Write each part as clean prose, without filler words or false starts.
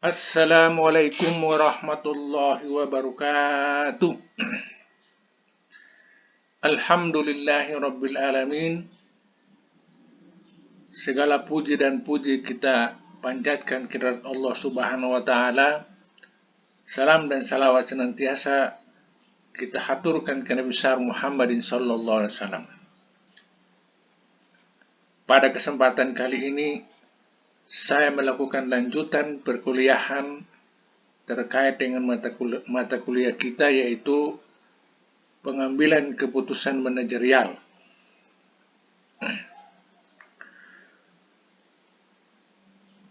Assalamualaikum warahmatullahi wabarakatuh. Alhamdulillahi rabbil alamin. Segala puji dan puji kita panjatkan kehadirat Allah Subhanahu wa taala. Salam dan salawat senantiasa kita haturkan ke Nabi besar Muhammadin sallallahu alaihi wasallam. Pada kesempatan kali ini saya melakukan lanjutan perkuliahan terkait dengan mata kuliah kita, yaitu pengambilan keputusan manajerial.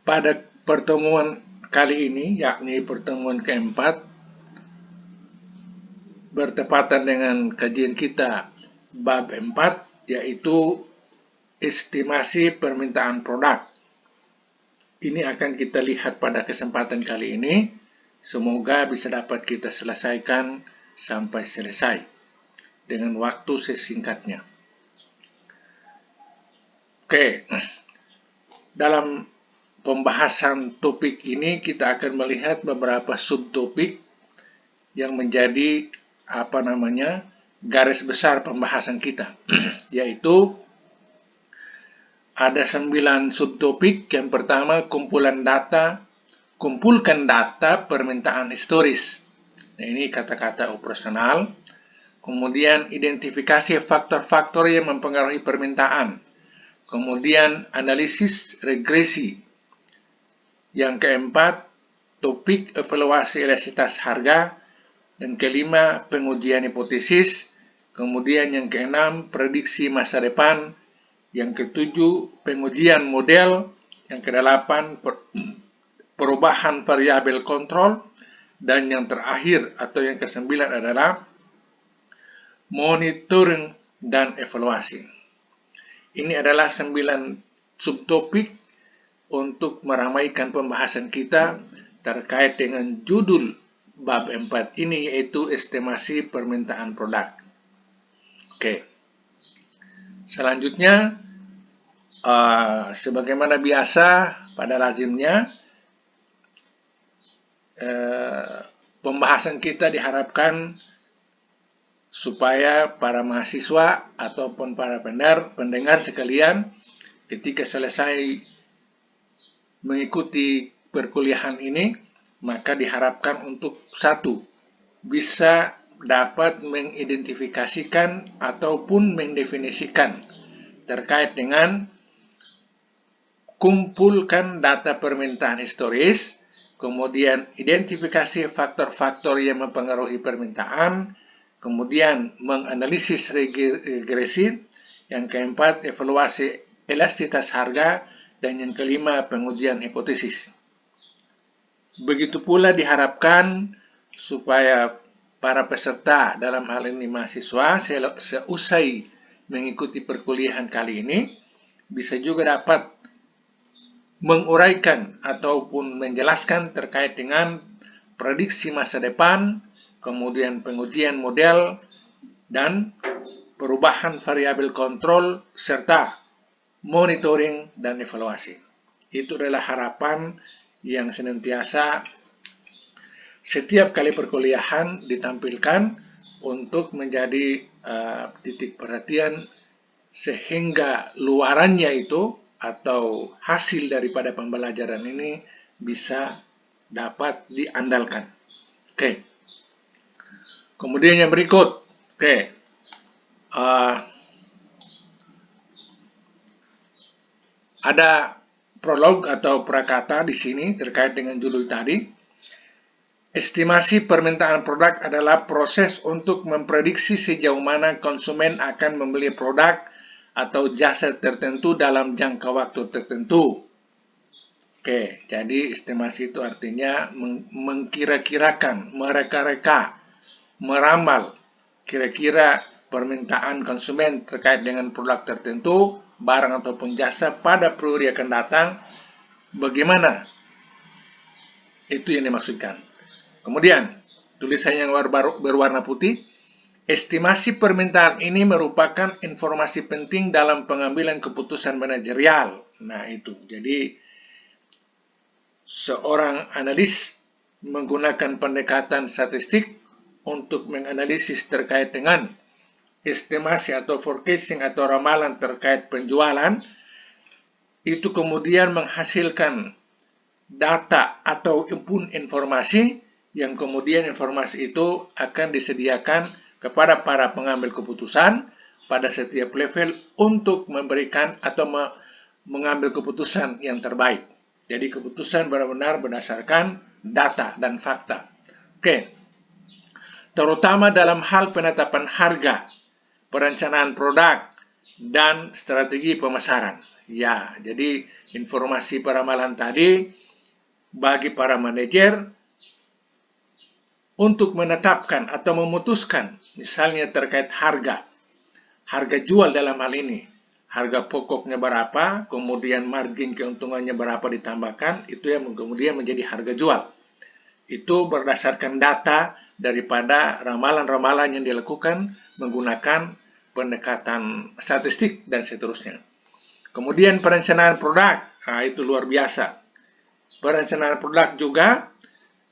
Pada pertemuan kali ini, yakni pertemuan keempat, bertepatan dengan kajian kita bab 4, yaitu estimasi permintaan produk. Ini akan kita lihat pada kesempatan kali ini. Semoga bisa dapat kita selesaikan sampai selesai dengan waktu sesingkatnya. Oke, dalam pembahasan topik ini kita akan melihat beberapa subtopik yang menjadi garis besar pembahasan kita, yaitu ada 9 subtopik. Yang pertama, kumpulkan data permintaan historis. Nah, ini kata-kata operasional. Kemudian identifikasi faktor-faktor yang mempengaruhi permintaan. Kemudian analisis regresi. Yang keempat, topik evaluasi elastisitas harga. Yang kelima, pengujian hipotesis. Kemudian yang keenam, prediksi masa depan. Yang ketujuh, pengujian model. Yang kedelapan, perubahan variabel kontrol. Dan yang terakhir atau yang kesembilan adalah monitoring dan evaluasi. Ini adalah 9 subtopik untuk meramaikan pembahasan kita terkait dengan judul bab 4 ini, yaitu estimasi permintaan produk. Oke. Selanjutnya, sebagaimana biasa pada lazimnya, pembahasan kita diharapkan supaya para mahasiswa ataupun para pendengar sekalian ketika selesai mengikuti perkuliahan ini, maka diharapkan untuk satu, bisa dapat mengidentifikasikan ataupun mendefinisikan terkait dengan kumpulkan data permintaan historis, kemudian identifikasi faktor-faktor yang mempengaruhi permintaan, kemudian menganalisis regresi, yang keempat evaluasi elastisitas harga, dan yang kelima pengujian hipotesis. Begitu pula diharapkan supaya para peserta, dalam hal ini mahasiswa, seusai mengikuti perkuliahan kali ini, bisa juga dapat menguraikan ataupun menjelaskan terkait dengan prediksi masa depan, kemudian pengujian model, dan perubahan variabel kontrol, serta monitoring dan evaluasi. Itu adalah harapan yang senantiasa setiap kali perkuliahan ditampilkan untuk menjadi titik perhatian, sehingga luarannya itu atau hasil daripada pembelajaran ini bisa dapat diandalkan. Oke. Kemudian yang berikut, ada prolog atau prakata di sini terkait dengan judul tadi. Estimasi permintaan produk adalah proses untuk memprediksi sejauh mana konsumen akan membeli produk atau jasa tertentu dalam jangka waktu tertentu. Oke, jadi estimasi itu artinya mengkira-kirakan, mereka-reka, meramal kira-kira permintaan konsumen terkait dengan produk tertentu, barang ataupun jasa pada periode akan datang, bagaimana? Itu yang dimaksudkan. Kemudian, tulisan yang berwarna putih, estimasi permintaan ini merupakan informasi penting dalam pengambilan keputusan manajerial. Nah, itu. Jadi, seorang analis menggunakan pendekatan statistik untuk menganalisis terkait dengan estimasi atau forecasting atau ramalan terkait penjualan, itu kemudian menghasilkan data atau input informasi yang kemudian informasi itu akan disediakan kepada para pengambil keputusan pada setiap level untuk memberikan atau mengambil keputusan yang terbaik. Jadi keputusan benar-benar berdasarkan data dan fakta. Oke. Terutama dalam hal penetapan harga, perencanaan produk, dan strategi pemasaran. Ya, jadi informasi peramalan tadi bagi para manajer untuk menetapkan atau memutuskan, misalnya terkait harga jual dalam hal ini, harga pokoknya berapa, kemudian margin keuntungannya berapa ditambahkan, itu yang kemudian menjadi harga jual. Itu berdasarkan data daripada ramalan-ramalan yang dilakukan menggunakan pendekatan statistik dan seterusnya. Kemudian perencanaan produk, itu luar biasa. Perencanaan produk juga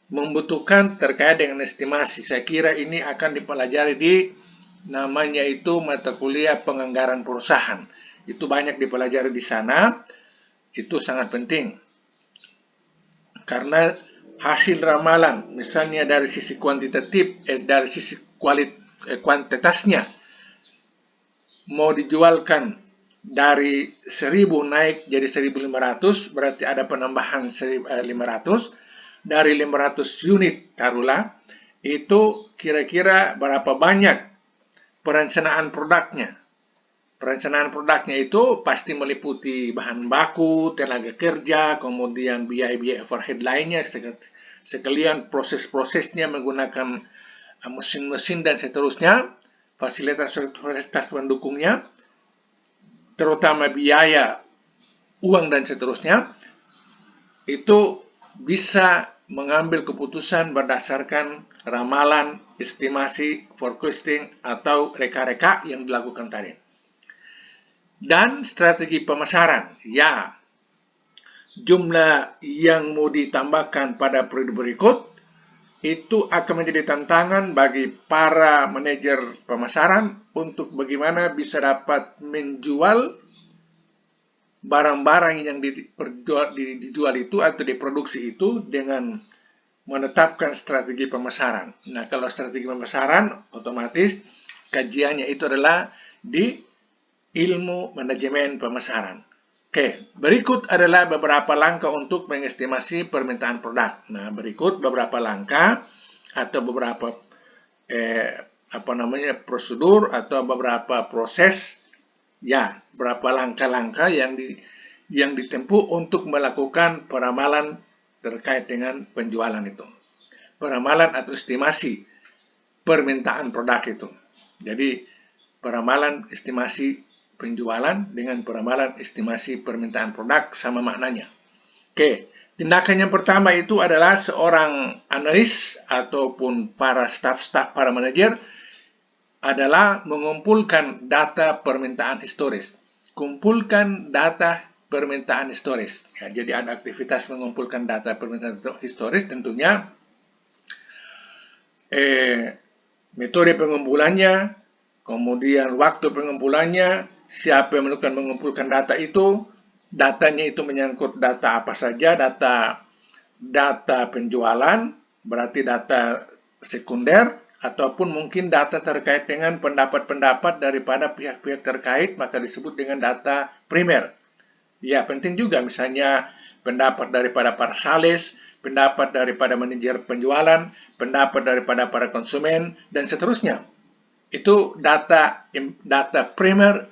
membutuhkan terkait dengan estimasi. Saya kira ini akan dipelajari di namanya itu mata kuliah penganggaran perusahaan. Itu banyak dipelajari di sana. Itu sangat penting. Karena hasil ramalan, misalnya dari sisi kuantitatif, dari sisi kuantitasnya, mau dijualkan dari 1000 naik jadi 1500, berarti ada penambahan 500. Dari 500 unit taruhlah, itu kira-kira berapa banyak perencanaan produknya. Perencanaan produknya itu pasti meliputi bahan baku, tenaga kerja, kemudian biaya-biaya overhead lainnya, sekalian proses-prosesnya menggunakan mesin-mesin dan seterusnya, fasilitas-fasilitas pendukungnya, terutama biaya, uang dan seterusnya, itu bisa mengambil keputusan berdasarkan ramalan, estimasi, forecasting, atau reka-reka yang dilakukan tadi. Dan strategi pemasaran, ya, jumlah yang mau ditambahkan pada periode berikut, itu akan menjadi tantangan bagi para manajer pemasaran untuk bagaimana bisa dapat menjual barang-barang yang dijual itu atau diproduksi itu dengan menetapkan strategi pemasaran. Nah, kalau strategi pemasaran, otomatis kajiannya itu adalah di ilmu manajemen pemasaran. Oke, berikut adalah beberapa langkah untuk mengestimasi permintaan produk. Nah, berikut beberapa langkah atau beberapa prosedur atau beberapa proses, ya, beberapa langkah-langkah yang ditempuh untuk melakukan peramalan terkait dengan penjualan itu. Peramalan atau estimasi permintaan produk itu. Jadi, peramalan estimasi penjualan dengan peramalan estimasi permintaan produk sama maknanya. Oke, tindakan yang pertama itu adalah seorang analis ataupun para staff-staff, para manajer adalah mengumpulkan data permintaan historis. Kumpulkan data permintaan historis. Ya, jadi ada aktivitas mengumpulkan data permintaan historis, tentunya metode pengumpulannya, kemudian waktu pengumpulannya, siapa yang mengumpulkan data itu, datanya itu menyangkut data apa saja, data penjualan, berarti data sekunder, ataupun mungkin data terkait dengan pendapat-pendapat daripada pihak-pihak terkait, maka disebut dengan data primer. Ya, penting juga misalnya pendapat daripada para sales, pendapat daripada manajer penjualan, pendapat daripada para konsumen, dan seterusnya. Itu data primer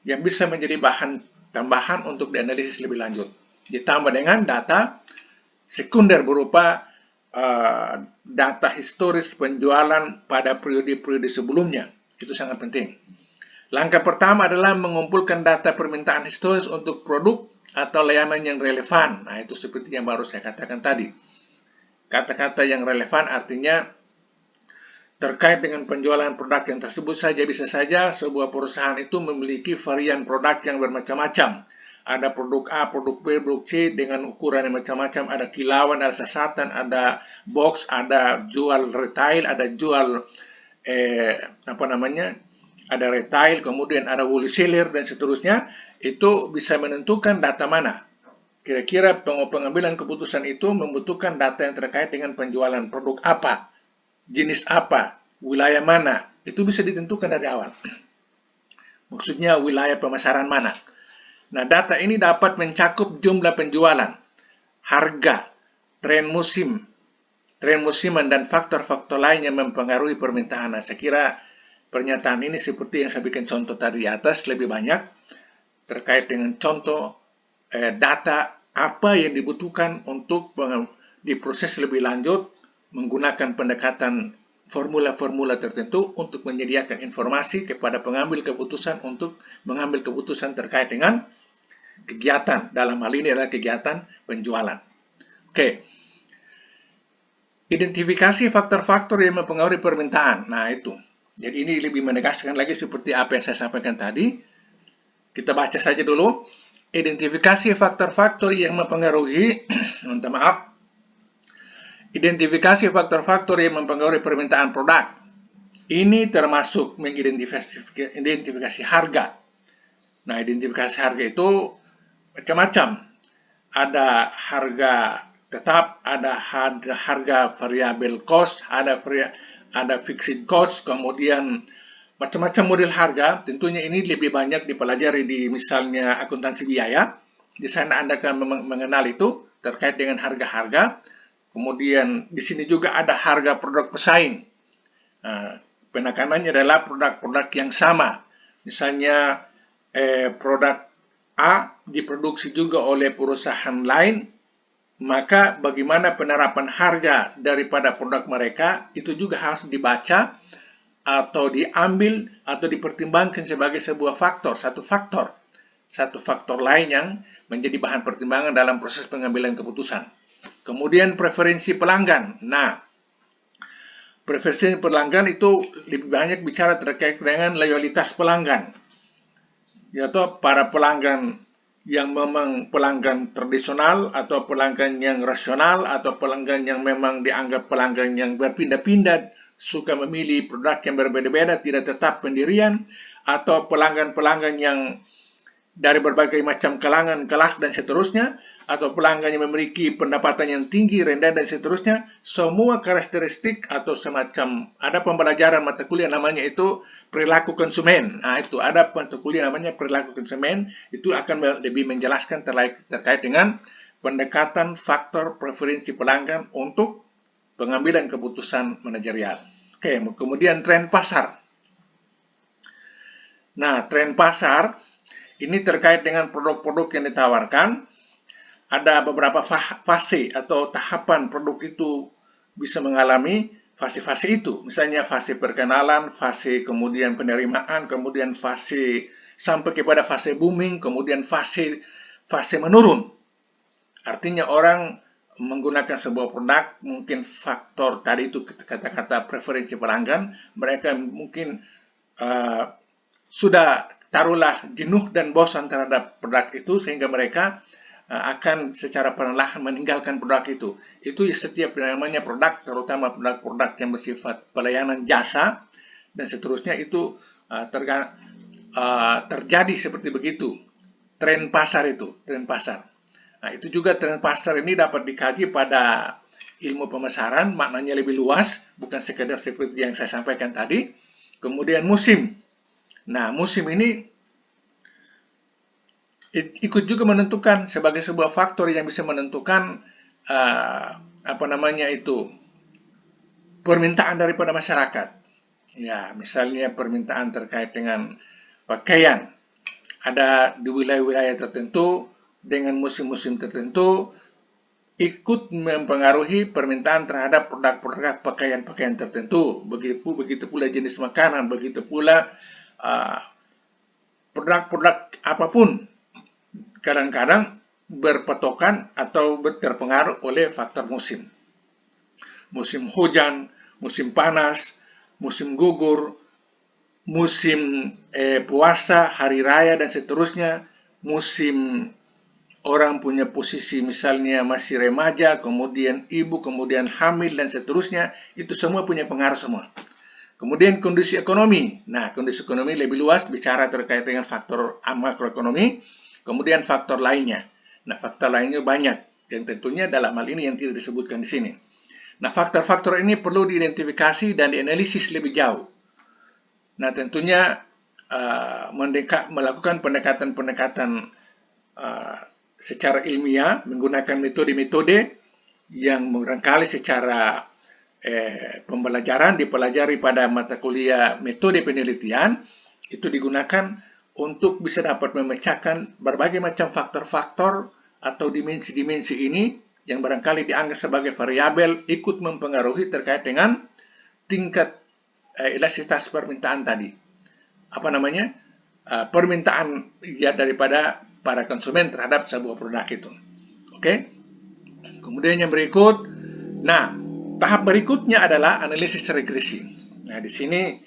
yang bisa menjadi bahan tambahan untuk dianalisis lebih lanjut. Ditambah dengan data sekunder berupa data historis penjualan pada periode-periode sebelumnya. Itu sangat penting. Langkah pertama adalah mengumpulkan data permintaan historis untuk produk atau layanan yang relevan. Nah, itu seperti yang baru saya katakan tadi. Kata-kata yang relevan artinya terkait dengan penjualan produk yang tersebut saja, bisa saja sebuah perusahaan itu memiliki varian produk yang bermacam-macam. ada produk A, produk B, produk C dengan ukuran yang macam-macam, ada kilauan, ada sasatan, ada box, ada jual retail, ada jual ada retail, kemudian ada wholesaler dan seterusnya. Itu bisa menentukan data mana. Kira-kira pengambilan keputusan itu membutuhkan data yang terkait dengan penjualan produk apa, jenis apa, wilayah mana. Itu bisa ditentukan dari awal. Maksudnya wilayah pemasaran mana. Nah, data ini dapat mencakup jumlah penjualan, harga, tren musiman, dan faktor-faktor lain yang mempengaruhi permintaan. Nah, saya kira pernyataan ini seperti yang saya bikin contoh tadi di atas, lebih banyak terkait dengan contoh data apa yang dibutuhkan untuk diproses lebih lanjut menggunakan pendekatan formula-formula tertentu untuk menyediakan informasi kepada pengambil keputusan untuk mengambil keputusan terkait dengan kegiatan. Dalam hal ini adalah kegiatan penjualan. Oke. Identifikasi faktor-faktor yang mempengaruhi permintaan. Nah, itu. Jadi ini lebih menegaskan lagi seperti apa yang saya sampaikan tadi. Kita baca saja dulu. Identifikasi faktor-faktor yang mempengaruhi, minta maaf. Identifikasi faktor-faktor yang mempengaruhi permintaan produk. Ini termasuk mengidentifikasi harga. Nah, identifikasi harga itu macam-macam. Ada harga tetap, ada harga variabel cost, ada fixed cost, kemudian macam-macam model harga. Tentunya ini lebih banyak dipelajari di misalnya akuntansi biaya. Di sana Anda akan mengenal itu terkait dengan harga-harga. Kemudian di sini juga ada harga produk pesaing. Penekanannya adalah produk-produk yang sama. Misalnya produk A diproduksi juga oleh perusahaan lain, maka bagaimana penerapan harga daripada produk mereka itu juga harus dibaca atau diambil atau dipertimbangkan sebagai sebuah faktor, satu faktor lain yang menjadi bahan pertimbangan dalam proses pengambilan keputusan. Kemudian preferensi pelanggan. Nah, preferensi pelanggan itu lebih banyak bicara terkait dengan loyalitas pelanggan, yaitu para pelanggan yang memang pelanggan tradisional atau pelanggan yang rasional atau pelanggan yang memang dianggap pelanggan yang berpindah-pindah, suka memilih produk yang berbeda-beda, tidak tetap pendirian, atau pelanggan-pelanggan yang dari berbagai macam kalangan, kelas, dan seterusnya, atau pelanggan yang memiliki pendapatan yang tinggi, rendah, dan seterusnya. Semua karakteristik atau semacam ada pembelajaran mata kuliah namanya itu perilaku konsumen. Nah, itu ada mata kuliah namanya perilaku konsumen. Itu akan lebih menjelaskan terkait dengan pendekatan faktor preferensi pelanggan untuk pengambilan keputusan manajerial. Oke, kemudian tren pasar. Nah, tren pasar ini terkait dengan produk-produk yang ditawarkan. Ada beberapa fase atau tahapan produk itu bisa mengalami fase-fase itu. Misalnya fase perkenalan, fase kemudian penerimaan, kemudian fase sampai kepada fase booming, kemudian fase menurun. Artinya orang menggunakan sebuah produk, mungkin faktor tadi itu kata-kata preferensi pelanggan, mereka mungkin sudah taruhlah jenuh dan bosan terhadap produk itu sehingga mereka akan secara perlahan meninggalkan produk itu. Itu setiap namanya produk, terutama produk-produk yang bersifat pelayanan jasa dan seterusnya itu terjadi seperti begitu. Tren pasar itu, tren pasar. Nah, itu juga tren pasar ini dapat dikaji pada ilmu pemasaran, maknanya lebih luas, bukan sekedar seperti yang saya sampaikan tadi. Kemudian musim. Nah, musim ini ikut juga menentukan sebagai sebuah faktor yang bisa menentukan permintaan daripada masyarakat. Ya, misalnya permintaan terkait dengan pakaian. Ada di wilayah-wilayah tertentu dengan musim-musim tertentu ikut mempengaruhi permintaan terhadap produk-produk pakaian-pakaian tertentu. Begitu pula jenis makanan, begitu pula produk-produk apapun. Kadang-kadang berpatokan atau terpengaruh oleh faktor musim. Musim hujan, musim panas, musim gugur, musim puasa, hari raya, dan seterusnya, musim orang punya posisi misalnya masih remaja, kemudian ibu, kemudian hamil, dan seterusnya, itu semua punya pengaruh semua. Kemudian kondisi ekonomi. Nah, kondisi ekonomi lebih luas bicara terkait dengan faktor makroekonomi, kemudian faktor lainnya. Nah, faktor lainnya banyak, yang tentunya dalam hal ini yang tidak disebutkan di sini. Nah, faktor-faktor ini perlu diidentifikasi dan dianalisis lebih jauh. Nah, tentunya melakukan pendekatan-pendekatan secara ilmiah menggunakan metode-metode yang barangkali secara pembelajaran dipelajari pada mata kuliah metode penelitian itu digunakan untuk bisa dapat memecahkan berbagai macam faktor-faktor atau dimensi-dimensi ini yang barangkali dianggap sebagai variabel ikut mempengaruhi terkait dengan tingkat elastisitas permintaan tadi. Apa namanya? Permintaan ya daripada para konsumen terhadap sebuah produk itu. Oke. Kemudian yang berikut, nah, tahap berikutnya adalah analisis regresi. Nah, di sini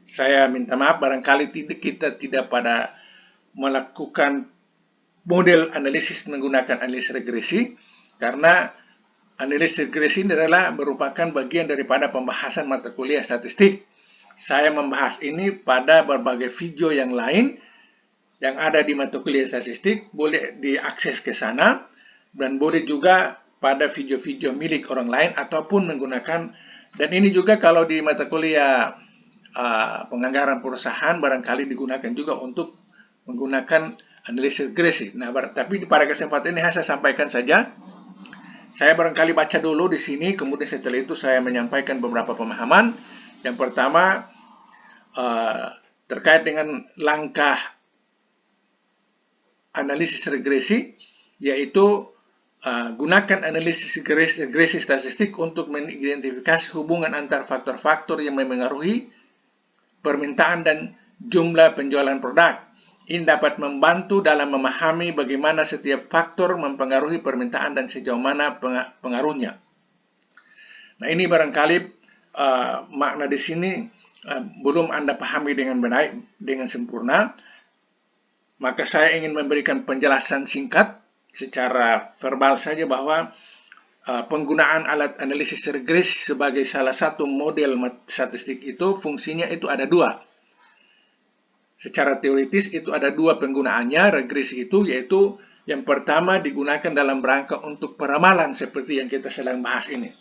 saya minta maaf barangkali kita tidak pada melakukan model analisis menggunakan analisis regresi karena analisis regresi ini adalah merupakan bagian daripada pembahasan mata kuliah statistik. Saya membahas ini pada berbagai video yang lain yang ada di mata kuliah statistik, boleh diakses ke sana, dan boleh juga pada video-video milik orang lain ataupun menggunakan, dan ini juga kalau di mata kuliah penganggaran perusahaan barangkali digunakan juga untuk menggunakan analisis regresi. Nah, tapi pada kesempatan ini saya sampaikan saja. Saya barangkali baca dulu di sini, kemudian setelah itu saya menyampaikan beberapa pemahaman. Yang pertama, terkait dengan langkah analisis regresi, yaitu gunakan analisis regresi statistik untuk mengidentifikasi hubungan antar faktor-faktor yang memengaruhi permintaan dan jumlah penjualan produk. Ini dapat membantu dalam memahami bagaimana setiap faktor mempengaruhi permintaan dan sejauh mana pengaruhnya. Nah, ini barangkali makna di sini belum Anda pahami dengan baik, dengan sempurna. Maka saya ingin memberikan penjelasan singkat secara verbal saja bahwa penggunaan alat analisis regresi sebagai salah satu model statistik itu fungsinya itu ada dua. Secara teoritis itu ada dua penggunaannya regresi itu, yaitu yang pertama digunakan dalam rangka untuk peramalan seperti yang kita sedang bahas ini.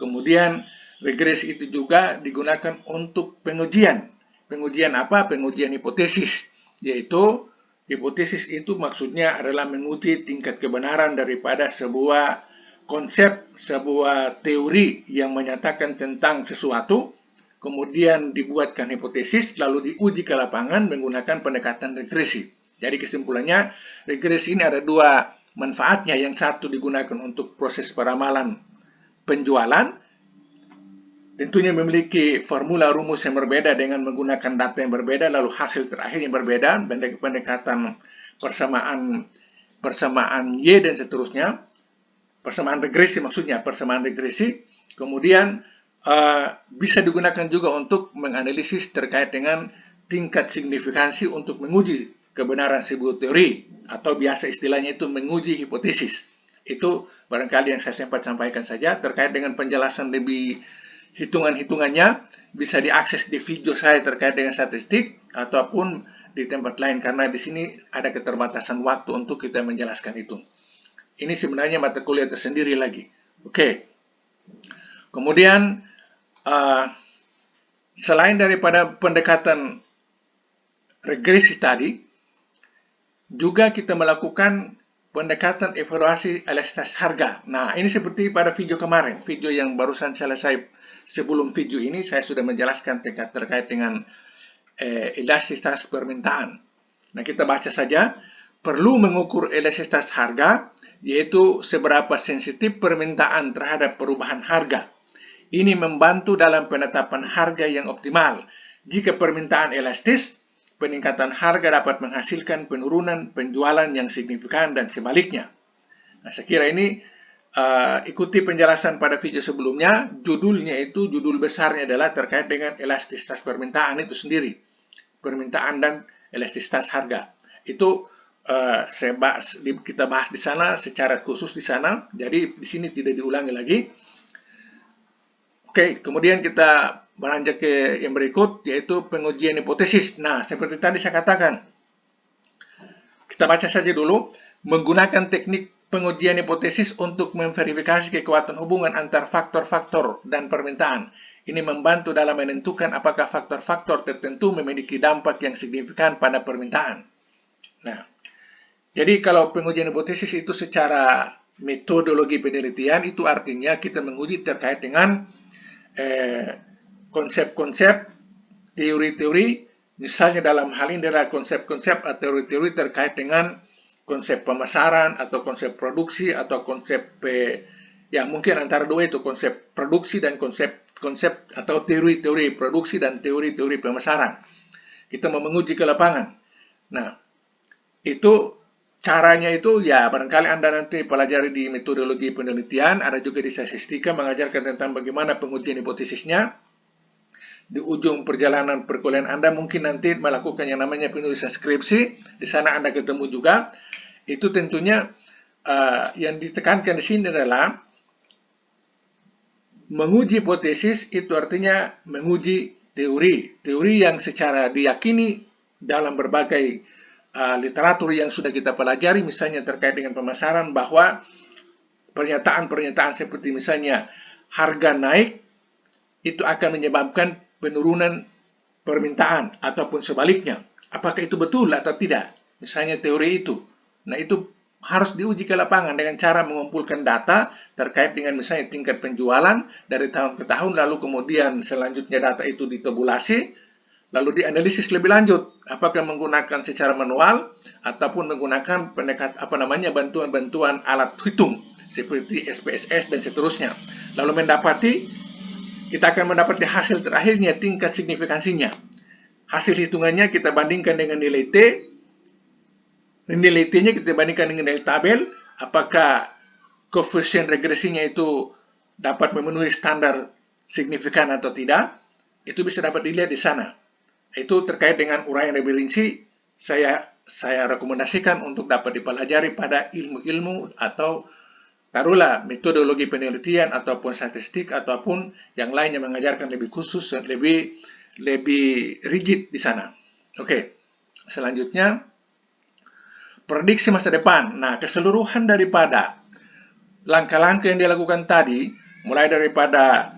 Kemudian regresi itu juga digunakan untuk pengujian. Pengujian apa? Pengujian hipotesis, yaitu hipotesis itu maksudnya adalah menguji tingkat kebenaran daripada sebuah konsep, sebuah teori yang menyatakan tentang sesuatu, kemudian dibuatkan hipotesis, lalu diuji ke lapangan menggunakan pendekatan regresi. Jadi kesimpulannya, regresi ini ada dua manfaatnya. Yang satu digunakan untuk proses peramalan penjualan, tentunya memiliki formula rumus yang berbeda dengan menggunakan data yang berbeda, lalu hasil terakhir yang berbeda, pendekatan persamaan Y dan seterusnya, persamaan regresi maksudnya, persamaan regresi, kemudian bisa digunakan juga untuk menganalisis terkait dengan tingkat signifikansi untuk menguji kebenaran sebuah teori, atau biasa istilahnya itu menguji hipotesis. Itu barangkali yang saya sempat sampaikan saja. Terkait dengan penjelasan lebih hitungan-hitungannya bisa diakses di video saya terkait dengan statistik ataupun di tempat lain, karena di sini ada keterbatasan waktu untuk kita menjelaskan itu. Ini sebenarnya mata kuliah tersendiri lagi. Oke. Kemudian selain daripada pendekatan regresi tadi, juga kita melakukan pendekatan evaluasi elastisitas harga. Nah, ini seperti pada video kemarin, video yang barusan selesai. Sebelum video ini saya sudah menjelaskan terkait dengan elastisitas permintaan. Nah, kita baca saja. Perlu mengukur elastisitas harga, yaitu seberapa sensitif permintaan terhadap perubahan harga. Ini membantu dalam penetapan harga yang optimal. Jika permintaan elastis, peningkatan harga dapat menghasilkan penurunan penjualan yang signifikan dan sebaliknya. Nah, saya kira ini ikuti penjelasan pada video sebelumnya. Judul besarnya adalah terkait dengan elastisitas permintaan itu sendiri. Permintaan dan elastisitas harga. Itu kita bahas di sana secara khusus di sana, jadi di sini tidak diulangi lagi. Oke, kemudian kita beranjak ke yang berikut, yaitu pengujian hipotesis. Nah, seperti tadi saya katakan, kita baca saja dulu, menggunakan teknik pengujian hipotesis untuk memverifikasi kekuatan hubungan antar faktor-faktor dan permintaan. Ini membantu dalam menentukan apakah faktor-faktor tertentu memiliki dampak yang signifikan pada permintaan. Nah, jadi kalau pengujian hipotesis itu secara metodologi penelitian, itu artinya kita menguji terkait dengan konsep-konsep, teori-teori, misalnya dalam hal ini adalah konsep-konsep atau teori-teori terkait dengan konsep pemasaran atau konsep produksi atau konsep ya mungkin antara dua itu, konsep produksi dan konsep atau teori-teori produksi dan teori-teori pemasaran. Kita mau menguji ke lapangan. Nah, itu caranya itu ya barangkali Anda nanti pelajari di metodologi penelitian, ada juga di statistika mengajarkan tentang bagaimana pengujian hipotesisnya. Di ujung perjalanan perkuliahan Anda mungkin nanti melakukan yang namanya penulisan skripsi, di sana Anda ketemu juga. Itu tentunya yang ditekankan di sini adalah menguji hipotesis, itu artinya menguji teori yang secara diyakini dalam berbagai literatur yang sudah kita pelajari, misalnya terkait dengan pemasaran, bahwa pernyataan-pernyataan seperti misalnya harga naik itu akan menyebabkan penurunan permintaan ataupun sebaliknya. Apakah itu betul atau tidak? Misalnya teori itu. Nah, itu harus diuji ke lapangan dengan cara mengumpulkan data terkait dengan misalnya tingkat penjualan dari tahun ke tahun, lalu kemudian selanjutnya data itu ditabulasi, lalu dianalisis lebih lanjut, apakah menggunakan secara manual ataupun menggunakan bantuan-bantuan alat hitung seperti SPSS dan seterusnya. Lalu kita akan mendapati hasil terakhirnya, tingkat signifikansinya. Hasil hitungannya kita bandingkan dengan nilai T. Nilai T-nya kita bandingkan dengan nilai tabel, apakah koefisien regresinya itu dapat memenuhi standar signifikan atau tidak. Itu bisa dapat dilihat di sana. Itu terkait dengan uraian lebih rinci, saya rekomendasikan untuk dapat dipelajari pada ilmu-ilmu atau taruhlah metodologi penelitian ataupun statistik ataupun yang lain yang mengajarkan lebih khusus dan lebih rigid di sana. Oke, selanjutnya prediksi masa depan. Nah, keseluruhan daripada langkah-langkah yang dilakukan tadi, mulai daripada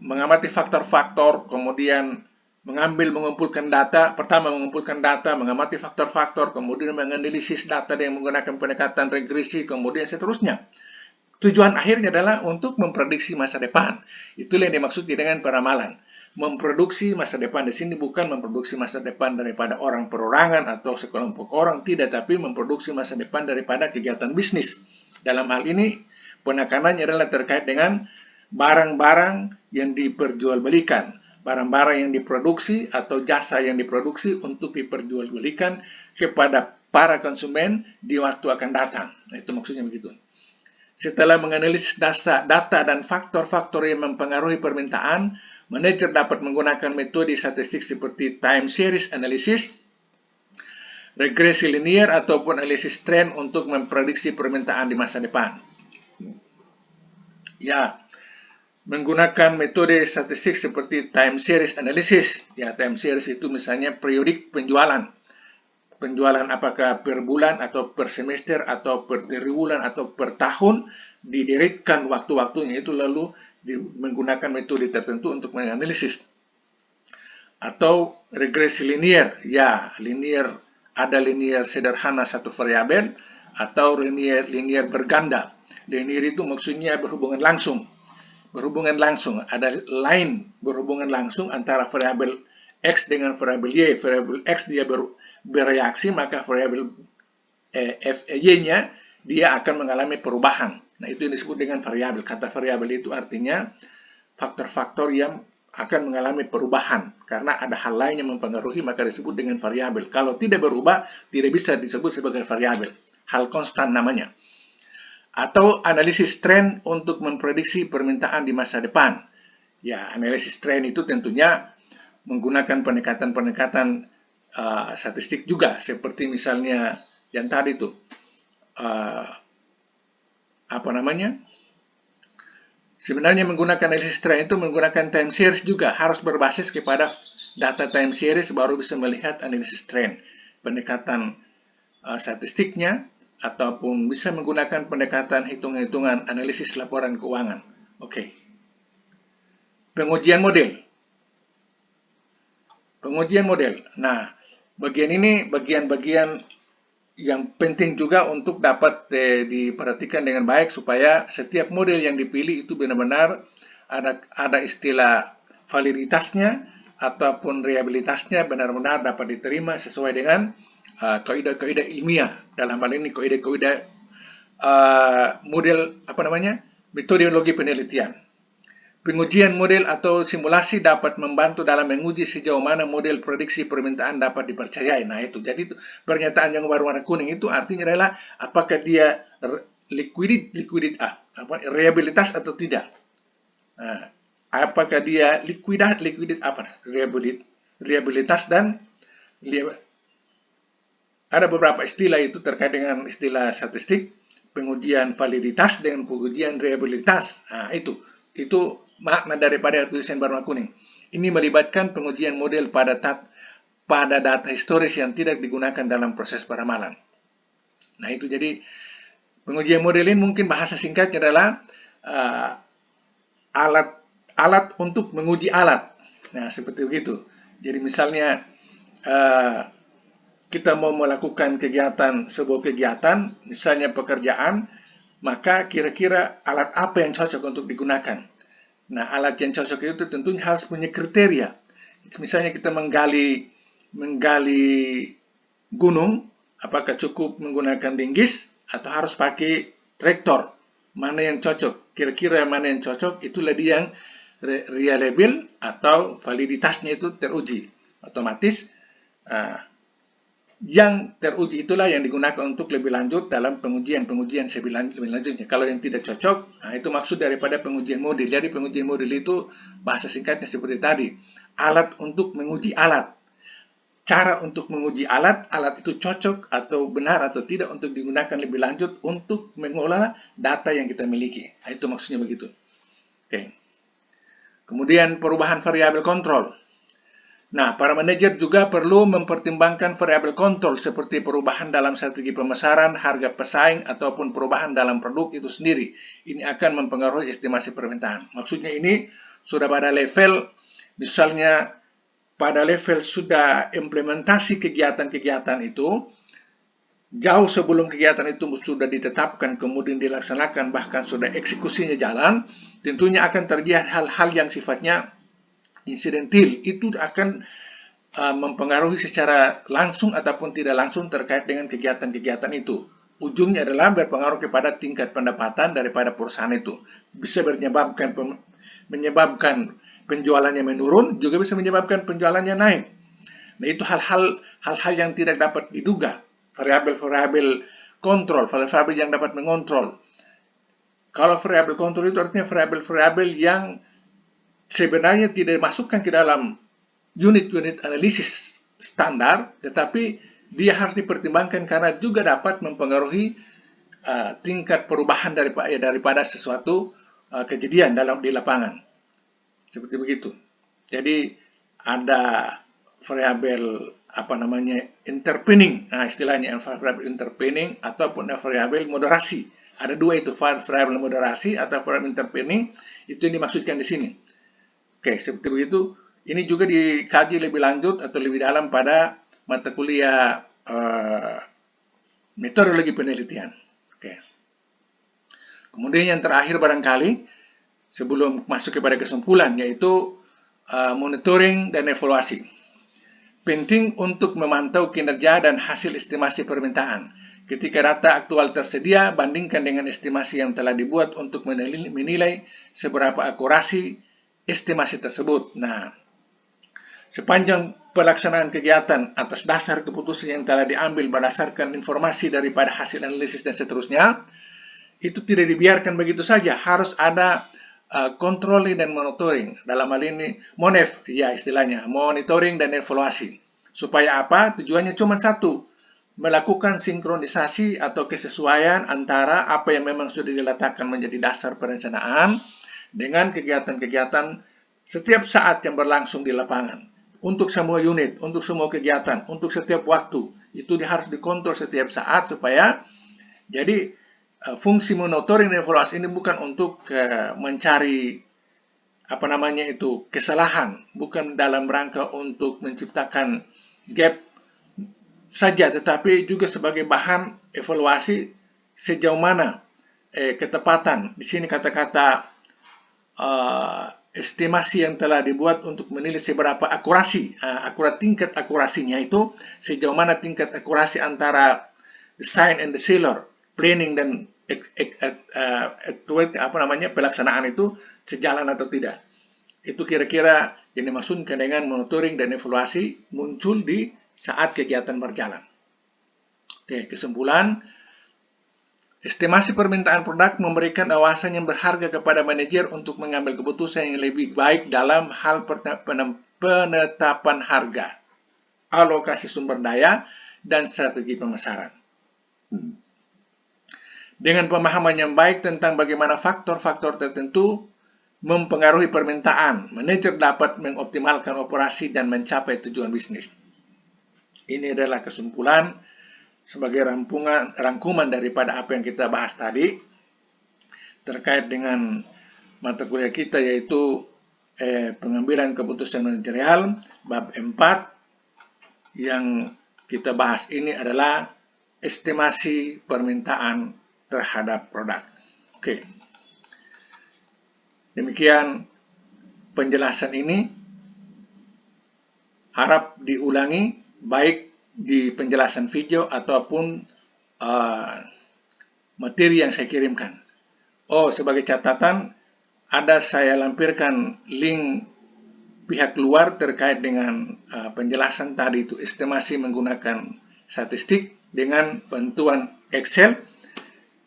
mengamati faktor-faktor, kemudian mengumpulkan data, pertama mengumpulkan data, mengamati faktor-faktor, kemudian menganalisis data dengan menggunakan pendekatan regresi, kemudian seterusnya. Tujuan akhirnya adalah untuk memprediksi masa depan. Itulah yang dimaksud dengan peramalan. Memproduksi masa depan di sini bukan memproduksi masa depan daripada orang perorangan atau sekelompok orang, tidak, tapi memproduksi masa depan daripada kegiatan bisnis. Dalam hal ini, penekanannya adalah terkait dengan barang-barang yang diperjualbelikan, barang-barang yang diproduksi atau jasa yang diproduksi untuk diperjualbelikan kepada para konsumen di waktu akan datang. Nah, itu maksudnya begitu. Setelah menganalisis data dan faktor-faktor yang mempengaruhi permintaan, manajer dapat menggunakan metode statistik seperti time series analysis, regresi linear, ataupun analisis tren untuk memprediksi permintaan di masa depan. Ya, menggunakan metode statistik seperti time series analysis. Ya, time series itu misalnya periodik penjualan. Penjualan apakah per bulan atau per semester atau per triwulan atau per tahun, dideritkan waktu-waktunya itu lalu menggunakan metode tertentu untuk menganalisis. Atau regresi linear. Ya, linear, ada linear sederhana satu variabel atau linear berganda. Linear itu maksudnya berhubungan langsung. Ada line berhubungan langsung antara variabel X dengan variabel Y. Variabel X dia bereaksi, maka variabel Y-nya dia akan mengalami perubahan. Nah, itu yang disebut dengan variabel. Kata variabel itu artinya faktor-faktor yang akan mengalami perubahan. Karena ada hal lain yang mempengaruhi, maka disebut dengan variabel. Kalau tidak berubah, tidak bisa disebut sebagai variabel. Hal konstan namanya. Atau analisis tren untuk memprediksi permintaan di masa depan. Ya, analisis tren itu tentunya menggunakan pendekatan-pendekatan statistik juga, seperti misalnya yang tadi itu sebenarnya menggunakan analisis trend itu menggunakan time series juga, harus berbasis kepada data time series baru bisa melihat analisis trend, pendekatan statistiknya, ataupun bisa menggunakan pendekatan hitung-hitungan analisis laporan keuangan. Oke. Pengujian model. Pengujian model. Nah, bagian ini bagian-bagian yang penting juga untuk dapat diperhatikan dengan baik supaya setiap model yang dipilih itu benar-benar ada istilah validitasnya ataupun reliabilitasnya benar-benar dapat diterima sesuai dengan kaidah-kaidah ilmiah. Dalam hal ini kaidah-kaidah model metodologi penelitian. Pengujian model atau simulasi dapat membantu dalam menguji sejauh mana model prediksi permintaan dapat dipercayai. Nah itu, jadi pernyataan yang berwarna kuning itu artinya adalah apakah dia reliabilitas atau tidak. Nah, apakah dia reliabilitas dan ada beberapa istilah itu terkait dengan istilah statistik, pengujian validitas dengan pengujian reliabilitas. Nah itu makna daripada tulisan berwarna kuning. Ini melibatkan pengujian model pada data historis yang tidak digunakan dalam proses peramalan. Nah itu, jadi pengujian model ini mungkin bahasa singkatnya adalah alat untuk menguji alat. Nah seperti begitu. Jadi misalnya kita mau melakukan sebuah kegiatan, misalnya pekerjaan, maka kira-kira alat apa yang cocok untuk digunakan. Nah, alat yang cocok itu tentunya harus punya kriteria. Misalnya kita menggali gunung, apakah cukup menggunakan linggis atau harus pakai traktor? Mana yang cocok? Kira-kira mana yang cocok? Itulah dia yang reliable atau validitasnya itu teruji. Otomatis yang teruji itulah yang digunakan untuk lebih lanjut dalam pengujian lebih lanjutnya. Kalau yang tidak cocok, nah itu maksud daripada pengujian model. Jadi pengujian model itu bahasa singkatnya seperti tadi, alat untuk menguji alat. Cara untuk menguji alat itu cocok atau benar atau tidak untuk digunakan lebih lanjut untuk mengolah data yang kita miliki. Nah, itu maksudnya begitu. Oke. Kemudian perubahan variabel kontrol. Nah, para manajer juga perlu mempertimbangkan variabel kontrol seperti perubahan dalam strategi pemasaran, harga pesaing, ataupun perubahan dalam produk itu sendiri. Ini akan mempengaruhi estimasi permintaan. Maksudnya ini sudah pada level, misalnya pada level sudah implementasi kegiatan-kegiatan itu, jauh sebelum kegiatan itu sudah ditetapkan, kemudian dilaksanakan, bahkan sudah eksekusinya jalan, tentunya akan terjadi hal-hal yang sifatnya insidentil. Itu akan mempengaruhi secara langsung ataupun tidak langsung terkait dengan kegiatan-kegiatan itu. Ujungnya adalah berpengaruh kepada tingkat pendapatan daripada perusahaan itu. Bisa menyebabkan penjualannya menurun, juga bisa menyebabkan penjualannya naik. Nah itu hal-hal yang tidak dapat diduga. Variabel-variabel kontrol, variabel yang dapat mengontrol. Kalau variabel kontrol itu artinya variabel-variabel yang sebenarnya tidak dimasukkan ke dalam unit-unit analisis standar, tetapi dia harus dipertimbangkan karena juga dapat mempengaruhi tingkat perubahan daripada sesuatu kejadian di lapangan. Seperti begitu. Jadi ada variabel intervening, istilahnya variabel intervening ataupun variabel moderasi. Ada dua itu, variabel moderasi atau variabel intervening, itu yang dimaksudkan di sini. Oke, seperti begitu. Ini juga dikaji lebih lanjut atau lebih dalam pada mata kuliah metodologi penelitian. Oke. Kemudian yang terakhir barangkali, sebelum masuk kepada kesimpulan, yaitu monitoring dan evaluasi. Penting untuk memantau kinerja dan hasil estimasi permintaan. Ketika data aktual tersedia, bandingkan dengan estimasi yang telah dibuat untuk menilai seberapa akurasi estimasi tersebut. Nah, sepanjang pelaksanaan kegiatan atas dasar keputusan yang telah diambil berdasarkan informasi daripada hasil analisis dan seterusnya, itu tidak dibiarkan begitu saja. Harus ada controlling dan monitoring. Dalam hal ini, MONEV, ya istilahnya, monitoring dan evaluasi. Supaya apa? Tujuannya cuma satu, melakukan sinkronisasi atau kesesuaian antara apa yang memang sudah diletakkan menjadi dasar perencanaan dengan kegiatan-kegiatan setiap saat yang berlangsung di lapangan. Untuk semua unit, untuk semua kegiatan, untuk setiap waktu. Itu harus dikontrol setiap saat supaya jadi fungsi monitoring dan evaluasi ini bukan untuk mencari kesalahan, bukan dalam rangka untuk menciptakan gap saja, tetapi juga sebagai bahan evaluasi sejauh mana ketepatan. Di sini kata-kata estimasi yang telah dibuat untuk menilai seberapa tingkat akurasinya itu, sejauh mana tingkat akurasi antara design and the seller, planning dan pelaksanaan itu sejalan atau tidak. Itu kira-kira yang dimaksudkan dengan monitoring dan evaluasi muncul di saat kegiatan berjalan. Oke, kesimpulan, estimasi permintaan produk memberikan wawasan yang berharga kepada manajer untuk mengambil keputusan yang lebih baik dalam hal penetapan harga, alokasi sumber daya, dan strategi pemasaran. Dengan pemahaman yang baik tentang bagaimana faktor-faktor tertentu mempengaruhi permintaan, manajer dapat mengoptimalkan operasi dan mencapai tujuan bisnis. Ini adalah kesimpulan sebagai rangkuman daripada apa yang kita bahas tadi terkait dengan mata kuliah kita, yaitu pengambilan keputusan manajerial bab 4. Yang kita bahas ini adalah estimasi permintaan terhadap produk. Oke. Demikian penjelasan ini, harap diulangi baik di penjelasan video ataupun materi yang saya kirimkan. Sebagai catatan, saya lampirkan link pihak luar terkait dengan penjelasan tadi, itu estimasi menggunakan statistik dengan bantuan Excel.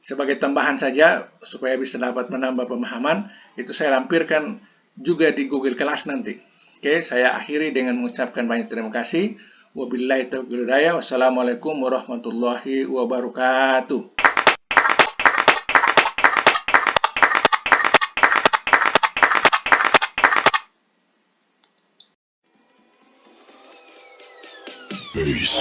Sebagai tambahan saja supaya bisa dapat menambah pemahaman, itu saya lampirkan juga di Google Class nanti. Oke, saya akhiri dengan mengucapkan banyak terima kasih. Wabillahi taufiq wal hidayah. Wassalamualaikum warahmatullahi wabarakatuh. Peace.